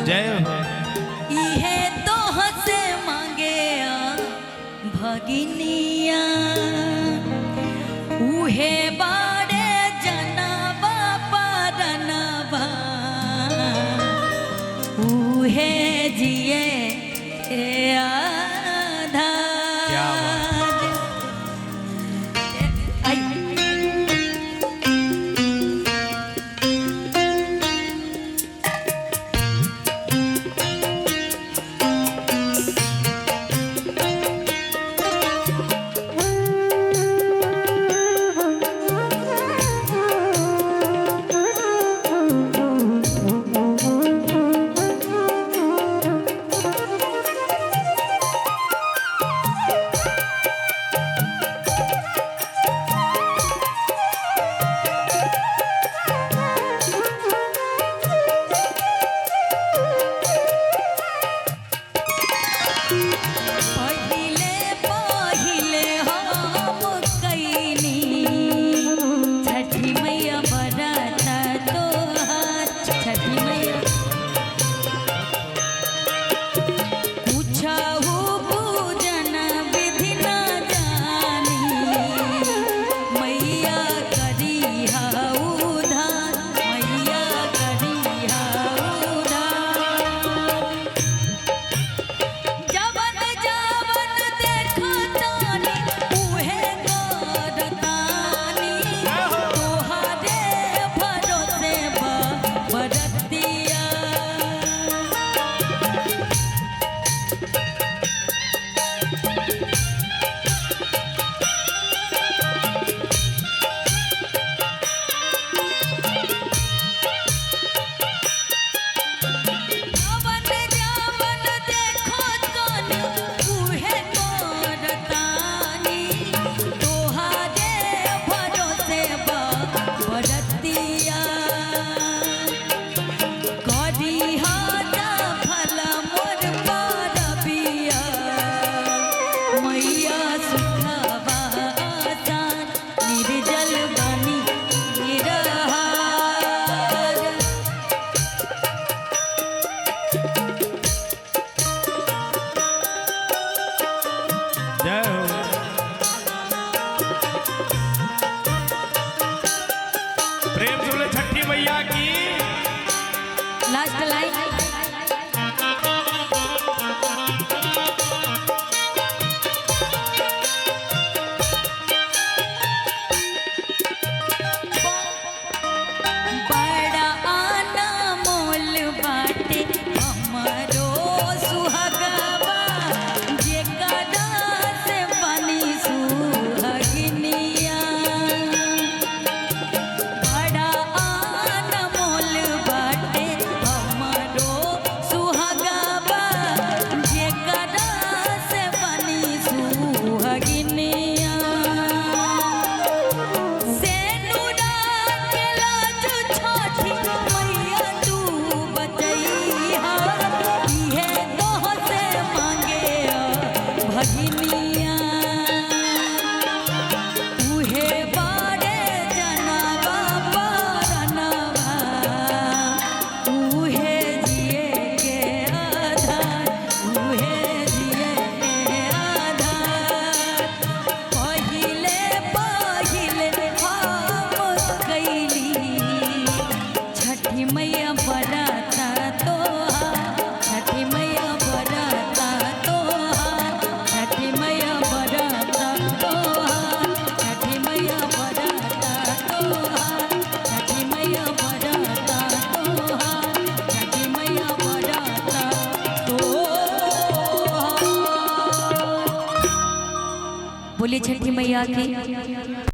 जय हो। इहे तो हसे मांगे भगिनिया उहे बाड़े जनवा परनवा उहे जिए आधा। क्या प्रेम से बोले छठी मैया की। लास्ट लाइन बड़ा आना मोल बाटे हमरो सुहागवा जेकरा से बनी सुहागिनिया। बड़ा आना मोल बाटे हमरो सुहागवा जेकरा से बनी सुहागिनिया। भगिनिया उहे बाड़े जनवा परनवा उहे जिए के आधार उहे जिए के आधार। पहिले पहिले हम कैली छठी मैया बराता तोहार छठी मैया बराता तोहार छठी मैया बराता तोहार छठी मैया बराता तोहार छठी मैया बराता तोहार छठी मैया बराता तोहार। बोलिए छठी मैया की।